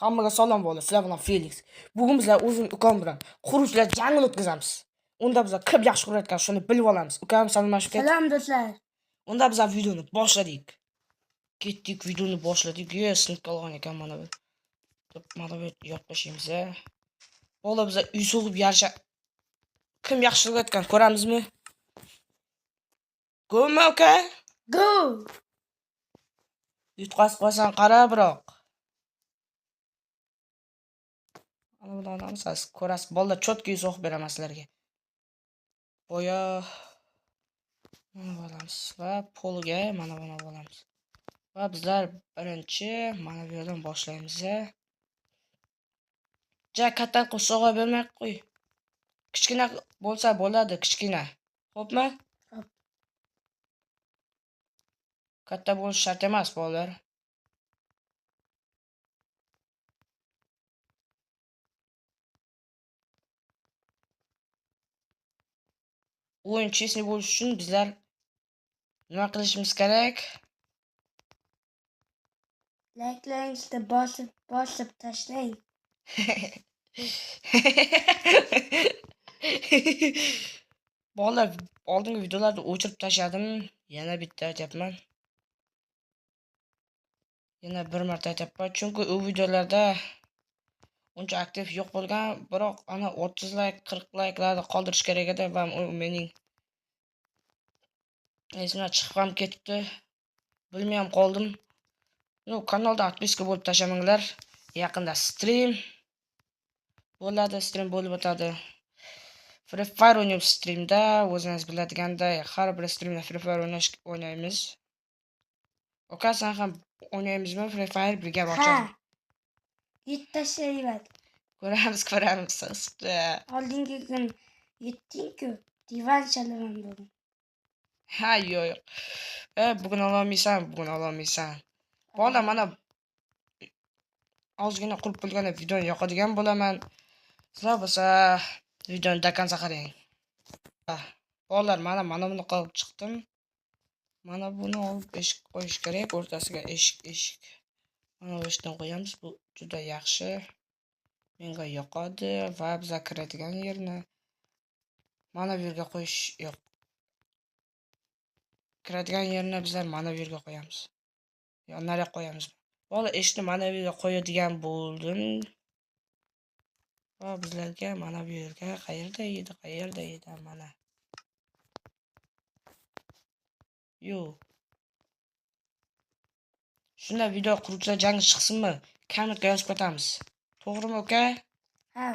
Hammaga salom bo'ldi. Sizlar bilan Felix. Bugun bizlar o'zim ukam bilan quruvchilar jangini o'tkazamiz. Unda bizlar kim yaxshi qurayotgan shuni bilib olamiz. Ukam salomlashib ket. Salom do'stlar. Unda bizlar videoni boshladik. Ketdik, videoni boshladik. Sinib qolgan ekan mana bu. Mana bu yo'qlashimiz. Bola bizlar uy so'g'ib yarasha kim yaxshi qurayotgan ko'ramizmi? Go'mi uka? Go! Yutqazib qo'ysan qara biroq. Ana bularni siz ko'rasiz. Bolalar chotki so'qib beraman sizlarga. Boya mana olamiz va polga mana buni olamiz. Va bizlar birinchi mana bu yerdan boshlaymiz. Ja katta qo'shig'a bermay qo'y. Kichkina bo'lsa bo'ladi, kichkina. Xo'pmi? Xo'p. Katta bo'lish shart emas, bolalar. O'yin chesni bo'lish uchun bizlar nima qilishimiz kerak? Layklarni bosib tashlang. Bolalar, oldingi videolarni o'chirib tashladim. Yana bitta aytyapman. Yana bir marta aytyapman, chunki u videolarda uncha aktiv yo'q bo'lgan, biroq ana 30 like, 40 like'larni qoldirish kerak edi va u mening esimdan chiqib ham ketibdi. Bilmay ham qoldim. Kanalda подписка bo'lib tashlamanglar. Yaqinda stream bo'ladi, stream bo'lib o'tadi. Free Fire o'ynaymiz streamda, o'zingiz biladiganday, har bir streamda Free Fire o'ynaymiz. Oka, sen ham o'ynaymizmi Free Fire birga ochamiz? Ha. Yetashlayman. Ko'ramiz. Oldingi kun yetding-ku, divan chalaman bugun. Ha, yo'q. Bugun olmaysan. Bola mana ozgina qurib bo'lganda videoni yoqadigan bo'laman. Sizlar bo'lsa videoni dakansa qarang. Bolalar, mana buni qilib chiqdim. Mana buni olib eshik qo'yish kerak, o'rtasiga eshik. Mana bu eshikdan qo'yamiz. Bu juda yaxshi. Menga yoqadi va biz kiradigan yerni mana bu yerga qo'yish yo'q. Kiradigan yerni bizlar mana bu yerga qo'yamiz. Yonlarga qo'yamiz. Bola eshikni mana bu yerga qo'yadigan bo'ldim. Va bizlarga mana bu yerga qayerda edi mana. Yo'q. Shunda video quruvchilar jangi chiqsinmi? Kommentga yozib ketamiz. To'g'rimi, uka? Ha.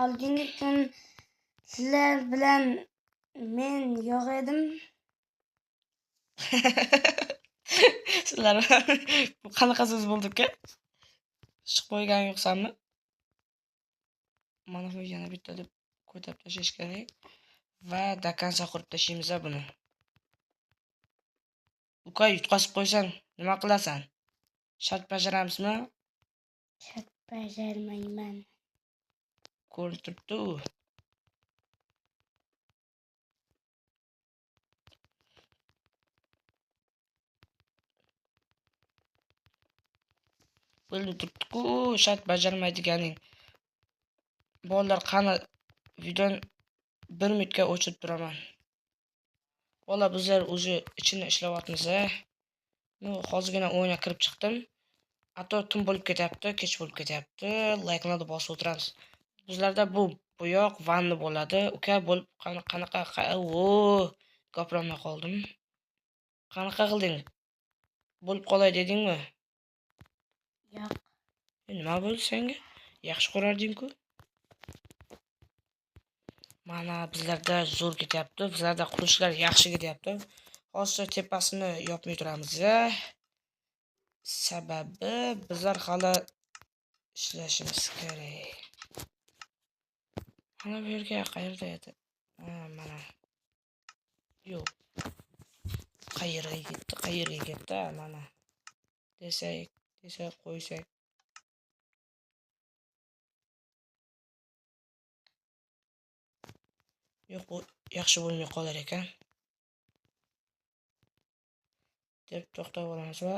Oldingi kun sizlar bilan men yo'q edim. Sizlar bu qanaqa so'z bo'ldi uka? Chiqib qo'ygan yo'qsanmi? Mana bu yana bitta deb ko'tab tashlash kerak va dakansa qurib tashlaymiz buni. Uka, yutqazib qo'ysang nima qilasan? Shart bajaramizmi? Shart bajarmayman. Ko'rinib turibdi u. Bilinib turibdi-ku, shart bajarmaydiganing. Bolalar, qani videoni 1 minutga o'chirib turaman. Bola, bizlar o'zi ichini ishlayapmiz. Hozirgina o'yinga kirib chiqdim. Ato tun bo'lib ketyapti, kech bo'lib ketyapti. Like'larni bosib o'tiramiz. Bizlarda bu yoq vanni bo'ladi. Uka, bo'lib qanaqa gapirolmay qoldim. Qanaqa qilding? Bo'lib qolay dedingmi? Yo'q. Nima bo'ldi senga? Yaxshi ko'rarding-ku. Mana bizlarda zo'r ketyapti. Bizlarda qurishlar yaxshi ketyapti. Hozir tepasini yopmay turamiz. Sababi bizlar hali ishlashimiz kerak. Mana bu yerga qayerda edi? Mana. Yo'q. Qayerga ketdi? Mana. Desak qo'ysak. Yo'q, bu yaxshi bo'lmay qolar ekan. Deb to'xtab olamiz va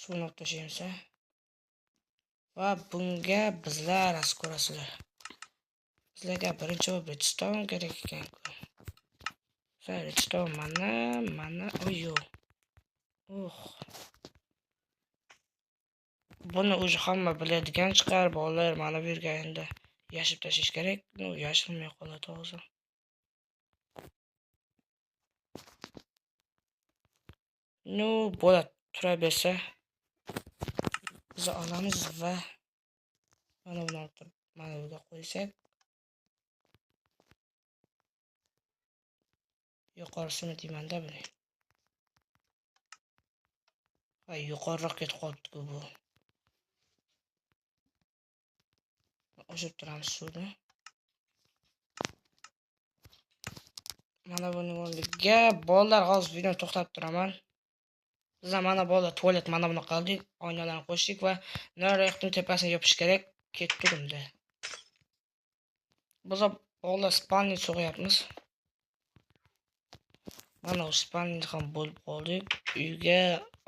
Suvni olib tashlaymiz. Va bunga bizlar as ko'rasizlar. Bizlarga birinchi redstone kerak ekan-ku. Redstone mana, oyo. Buni o'zi hamma biladigan chiqar, bolalar mana bu yerga endi yashib tashlash kerak. Yashilmay qoladi hozir. Bo'ladi, tura bersa biz olamiz va mana buni olib mana bunga qo'ysak, yuqorisini deyman-da buni. Ha, yuqoriroq ketib qolibdi-ku bu. Oshirib turamiz suvni. Mana buning o'rniga bolalar hozir videoni to'xtatib turaman. Biz mana bolalar tualet mana buni qildik, oynalarni qo'shdik va nariyoqning tepasiga yopish kerak. Ketdi unda. Biz bolalar spalni so'g'yapmiz. Mana spalni ham bo'lib qoldik. Uyga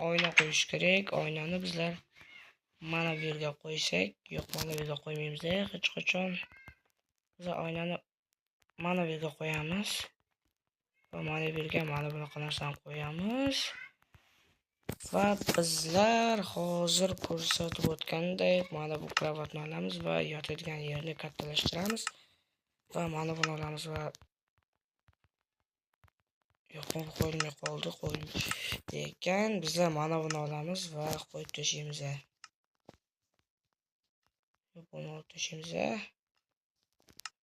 oyna qo'yish kerak. Oynani bizlar mana bu yerga qo'ysak, yo'q, mana bu yerga qo'ymaymiz hech qachon. Biz oynani mana bu yerga qo'yamiz. Va mana bu yerga mana bunaqa narsani qo'yamiz. Va bizlar hozir ko'rsatib o'tgandek mana bu kravatni olamiz va yotadigan yerni kattalashtiramiz. Va mana buni olamiz va yo'q, qo'yilmay qoldi, ekan. Bizlar mana buni olamiz va qo'yib tashlaymiz. Buni olib tashlaymiz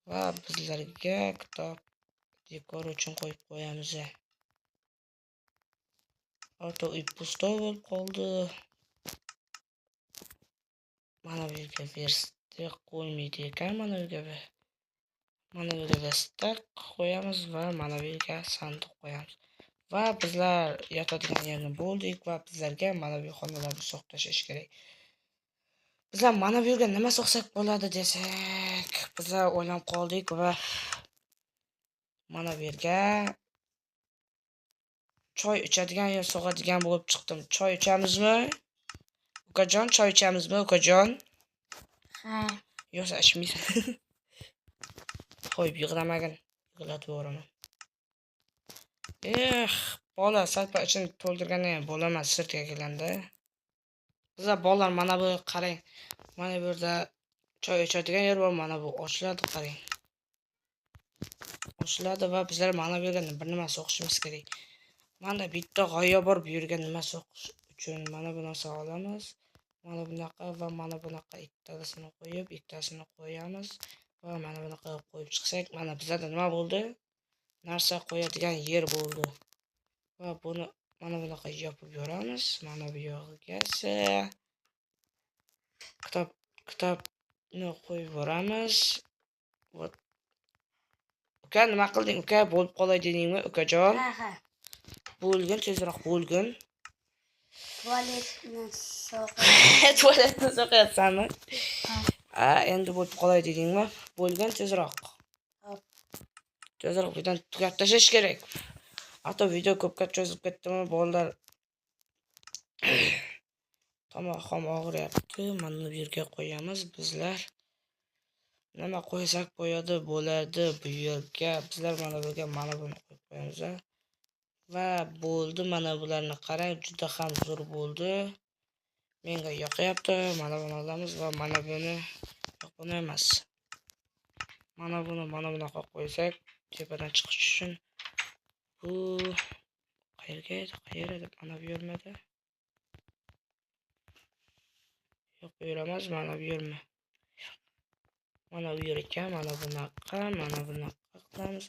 va bizlarga kitob dekor uchun qo'yib qo'yamiz. Auto uy pusto bo'lib qoldi. Mana bu yerga versta qo'ymaydi ekan, mana bu yerga. Mana bu yerga versta qo'yamiz va mana bu yerga sandiq qo'yamiz. Va bizlar yotadigan yerni bo'ldik va bizlarga mana bu xonalarni so'qib tashlash kerak. Bizlar mana bu yerga nima so'qsak bo'ladi desak, bizlar o'ylab qoldik va mana bu yerga choy ichadigan yer so'g'adigan bo'lib chiqdim. Choy ichamizmi? Ukajon, choy ichamizmi, ukajon? Ha. Yo'qsa ichmaysan. Qo'yib yig'lamagin. Yig'latib yuboraman. Bola salpa ichini to'ldirganda ham bo'lamas, sirtga kelganda. Bizlar bolalar mana bu qarang. Mana bu yerda choy ichadigan yer bor, mana bu ochiladi, qarang. Ochiladi va bizlar mana bu yerga bir nima so'qishimiz kerak. Mana bitta g'oya bor, bu yerga nima so'qish uchun mana bu narsa olamiz. Mana bunaqa va mana bunaqa ikkitasini qo'yib, ikkitasini qo'yamiz va mana bunaqa qo'yib chiqsak, mana bizlarda nima bo'ldi? Narsa qo'yadigan yer bo'ldi. Va buni mana bunaqa yopib yoramiz. Mana bu yog'iga kitobni qo'yib yoramiz. Uka, nima qilding? Uka, bo'lib qolay dedingmi, ukajon? Ha. Bo'lgin, tezroq bo'lgin. Tualetni so'qib. Tualetni so'qyapsanmi? Endi bo'lib qolay dedingmi? Bo'lgin, tezroq. Tezroq videoni tugatib tashlash kerak. Hatto video ko'pga cho'zib ketdimi, bolalar tomoq og'riyapti. Mana bu yerga qo'yamiz bizlar. Nima qo'ysak qo'yadi bo'ladi bu yerga. Bizlar mana bu yerga mana buni qo'yib qo'yamiz. Va bo'ldi, mana bularni qarang, juda ham zo'r bo'ldi. Menga yoqyapti. Mana buni olamiz va mana buni buni emas. Mana bunaqa qo'ysak, tepadan chiqish uchun bu qayerga edi? Qayerda deb mana bu yermada. Yo'q, bu yer emas, mana bu yermi? Mana bu yer ekan, mana bunaqa qilamiz.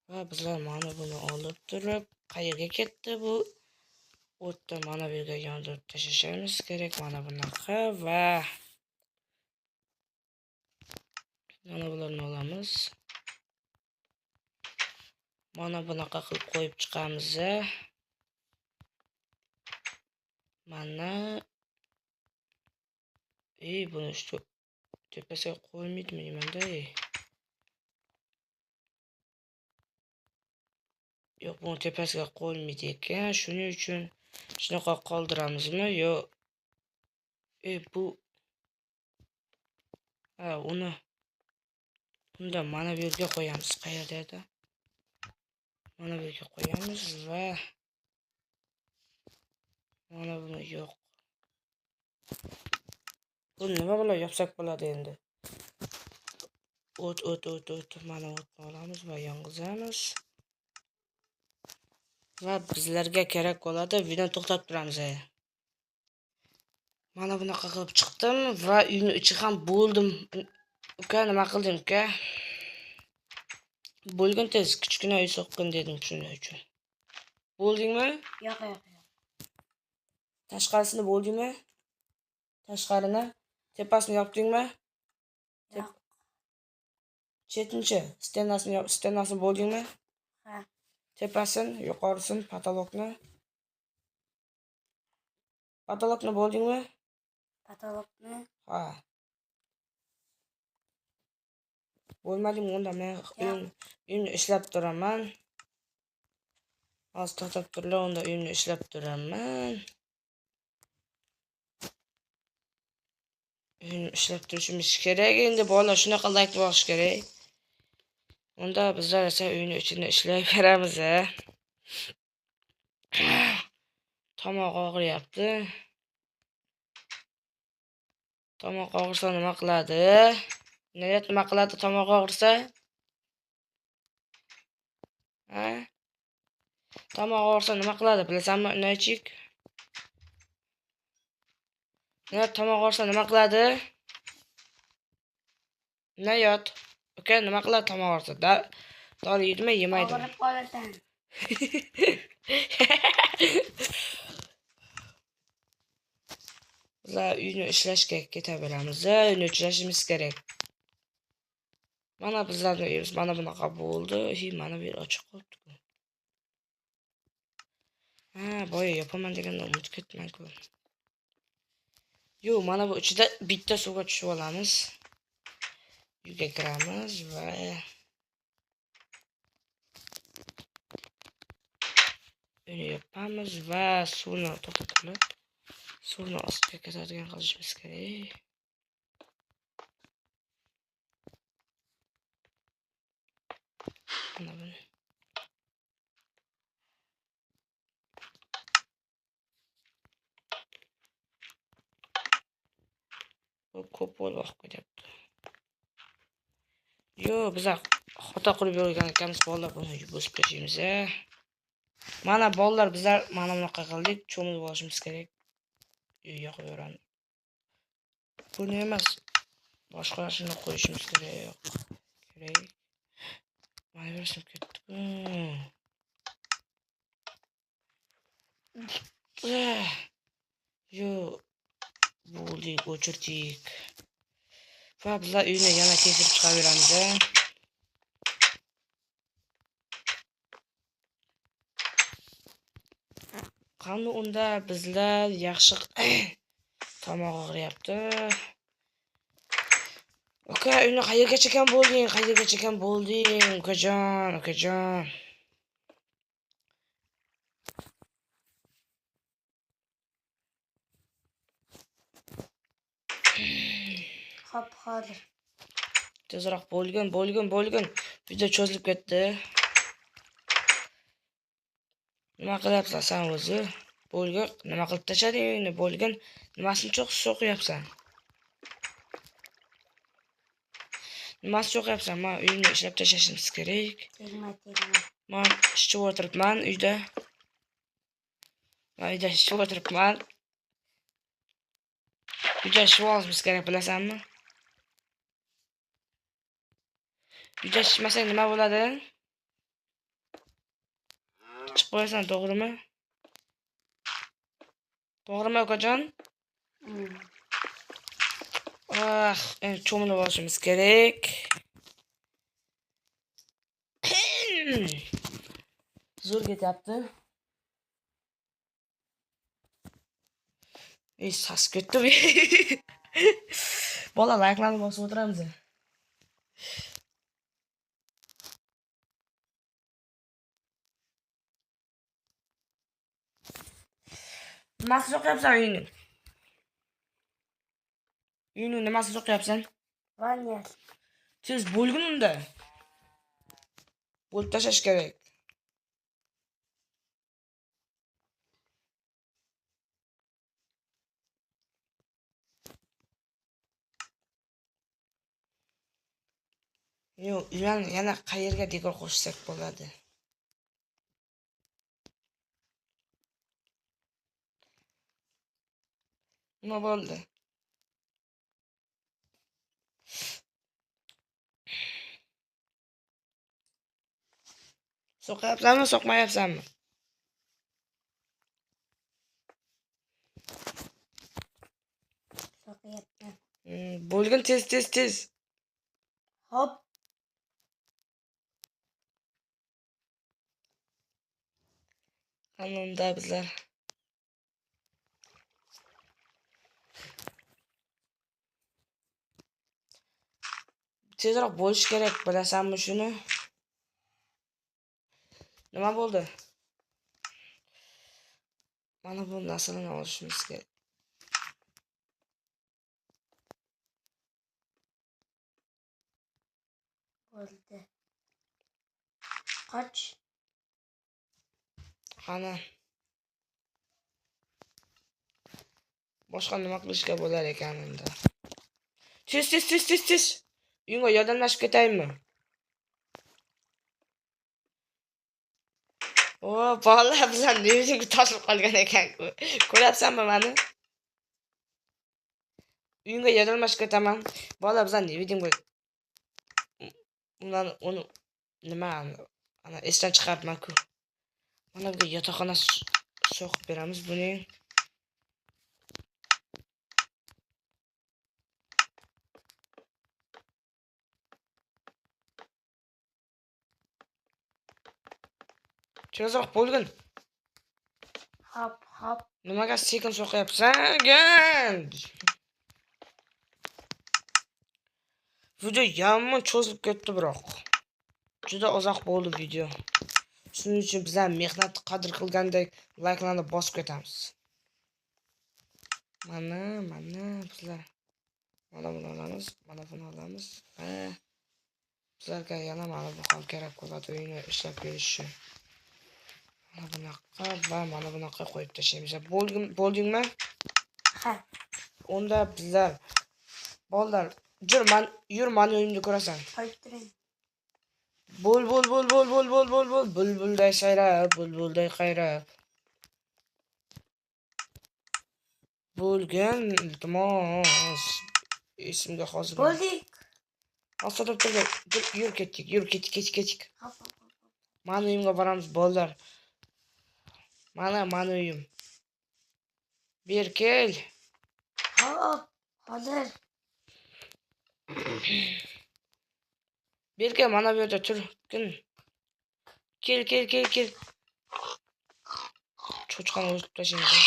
Va bizlar mana buni olib turib, qayerga ketdi bu? O'tda mana bu yerga yondirib tashlashimiz kerak, mana bunaqa va mana bularni olamiz. Mana bunaqa qilib qo'yib chiqamiz. Mana buni shu tepasiga qo'ymaydimi deyman-da. Yo'q, buni tepasiga qo'ymaydi ekan. Shuning uchun shunaqa qoldiramizmi? Yo'q, Bu uni bunda mana bu yerga qo'yamiz. Qayerda edi? Mana bu yerga qo'yamiz va mana buni yo'q. Buni nima bilan yopsak bo'ladi endi? O't. Mana o'tni olamiz va yong'izamiz. Va bizlarga kerak bo'ladi. Videoni to'xtatib turamiz. Mana bunaqa qilib chiqdim va uyni ichi ham bo'ldim. Uka, nima qilding, uka? Bo'lgin tez, kichkina uy so'qqin dedim shuning uchun. Bo'ldingmi? Yo'q. Tashqarisini bo'ldingmi? Tashqarini, tepasini yopdingmi? Yo'q. Chetinchi, stenasini bo'ldingmi? Ha. Tepasin, yuqorisin, patolokni. Patolokni bo'ldingmi? Patologni. Ha. Bo'lmadingmi? Unda men uyimni ishlab turaman. Hozir to'xtab turlar, unda uyimni ishlab turaman. Uyimni ishlab turishimiz kerak. Endi bolalar shunaqa like bosish kerak. Unda bizlar esa uyni ichini ishlayveramiz. Tomoq og'riyapti. Tomoq og'risa nima qiladi? Nima qiladi tomoq og'risa? Ha? Tomoq og'risa nima qiladi? Bilasanmi, Unaychik? Tomoq og'risa nima qiladi? Yot. Uka, nima qiladi tomoq og'risa? Dori yeydimi, yemaydimi? Og'rib qolasan. Bizlar uyni ishlashga ketaveramiz. Uyni ishlashimiz kerak. Mana bizlarning uyimiz mana bunaqa bo'ldi. Mana bu yer ochiq qolibdi-ku. Boya yopaman deganda unutib ketman-ku. Yo'q, mana bu ichida bitta suvga tushib olamiz. Uyga kiramiz va uyni yopamiz va suvni to'xtatib, suvni ostiga ketadigan qilishimiz kerak. Mana buni. Ko'p bo'lib oqib ketyapti. Yo'q, bizlar xato qilib yurgan ekanmiz, bolalar buni bosib tashlaymiz. Mana bolalar, bizlar mana bunaqa qildik, cho'milib olishimiz kerak. Yoqib yoramiz. Buni emas, boshqasini qo'yishimiz kerak. Mana berishim ketdi. Yo'q, bo'ldik, o'chirdik. Va bizlar uyni yana tekshirib chiqaveramiz. Qani unda bizlar yaxshi tomoq og'riyapti. Uka, uyni qayergacha bo'lding? Ukajon. Hop, hozir. Tezroq bo'lgin. Video cho'zilib ketdi. Nima qilyapsan sen o'zi? Bo'lgin, nima qilib tashlading uyni? Bo'lgin, nimasini cho'qiyapsan? Men uyimni ishlab tashlashimiz kerak. Tegma. Men ishchi o'tiribman uyda. Uyda ishib olishimiz kerak, bilasanmi? Uyda ishmasang nima bo'ladi? Chiqib qo'yasan, to'g'rimi? To'g'rimi, ukajon? Endi cho'milib olishimiz kerak. Zo'r ketyapti. Sas ketdi. Bola, like'larni bosib o'tiramiz. Nasıl çok yapsan uyini? Uyni nimasiz o'qiyapsan? Vanyal. Tez bo'lgin unda. Bo'lib tashlash kerak. Yo'q, yana qayerga dekor qo'shsak bo'ladi? Nima bo'ldi? So'qyapsanmi, so'qmayapsanmi? Soqiyapman. Bo'lgin tez. Hop. Qanunda bizlar tezroq bo'lish kerak, bilasanmi shuni? Nima bo'ldi? Mana bu narsani olishimiz kerak. Bo'ldi. Qoch. Qani. Boshqa nima qilishga bo'lar ekan unda? Tez. Uyga yordamlashib ketaymi? O, bolalar bizlar nevizimga toshib qolgan ekan-ku. Ko'ryapsanmi meni? Uyga yordamlashib ketaman. Bolalar bizlar nevizimga uni nima ana esdan chiqaribman-ku. Mana bu yotoqxona so'qib beramiz buning. Tezroq bo'lgin. Hop. Nimaga sekin so'qyapsan? Video yomon cho'zilib ketdi biroq. Juda uzoq bo'ldi video. Shuning uchun bizlar mehnatni qadr qilgandek layklarni bosib ketamiz. Mana bizlar mana buni olamiz, mana buni olamiz. Bizlarga yana mana bu ham kerak bo'ladi uyni ishlab berish uchun. Mana bunaqa va mana bunaqa qo'yib tashlaymiz. Bo'ldingmi? Ha. Unda bizlar bolalar yur mani uyimni ko'rasan. Qo'yib turing. Bo'l. Bulbulday sayrab, bulbulday qayrab. Bo'lgan iltimos. Esimga hozir. Bo'ldik. Asodib yur ketdik. Hop. Mani uyimga boramiz bolalar. Mana mani uyim. Bir kel. Hop. Hozir. Berke mana bu yerda turgin. Kel. Cho'chqani o'zib tashlaymiz.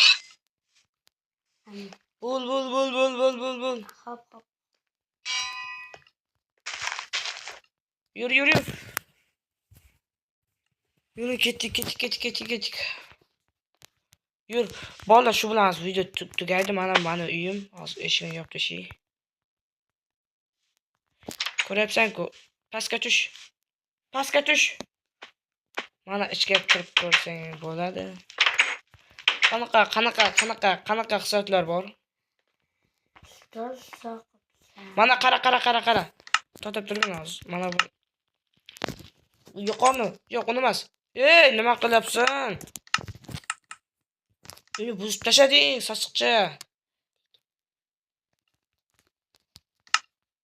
Bo'l. Hop. Yur. Yürü ketdik. Yur. Bolalar shu bilan video tugaydi. Mana uyim. Hozir eshigini yopib tashay. Ko'ryapsan-ku. Pastga tush. Mana ichga kirib ko'rsang bo'ladi. Qanaqa hisoblar bor? Mana qara. Totib turgin hozir. Mana bu yuqorni. Yo'q, uni emas. Ey, nima qilyapsan? Uyni buzib tashlading, sassiqcha.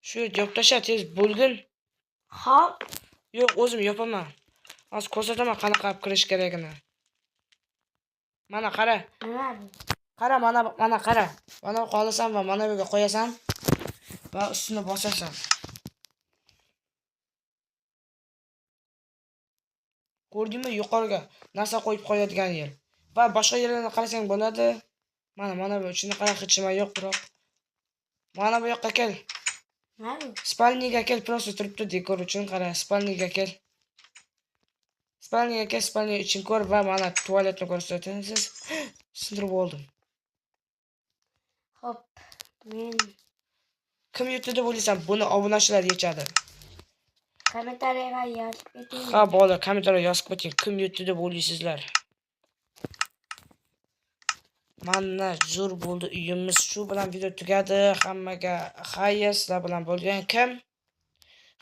Shu yerda yopib tasha, tez bo'lgin. Hop. Yo'q, o'zim yopaman. Hozir ko'rsataman qanaqa qilib kirish kerakini. Mana qara. Nima bu? Qara, mana qara. Mana qolasan va mana bu yerga qo'yasan va ustini bosasan. Ko'rdingmi, yuqoriga narsa qo'yib qo'yadigan yer. Va boshqa yerlarga qarasang bo'ladi. Mana bu ichini qara, hech nima yo'q biroq. Mana bu yoqqa kel. Nima bu? Spalniga kel, просто turibdi dekor uchun qara. Spalniga kel. Spalniga uchun ko'r va mana tualetni ko'rsatasiz. Sindirib oldim. Hop. Men Kim yutdi deb o'ylaysan? Buni obunachilar yechadi. Kommentariyaga yozib keting. Ha, bolalar kommentariyga yozib keting. Kim yutdi deb o'ylaysizlar? Mana zo'r bo'ldi uyimiz. Shu bilan video tugadi. Hammaga xayr, sizlar bilan bo'lgan kim?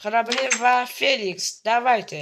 Xirabliy va Felix. Давайте.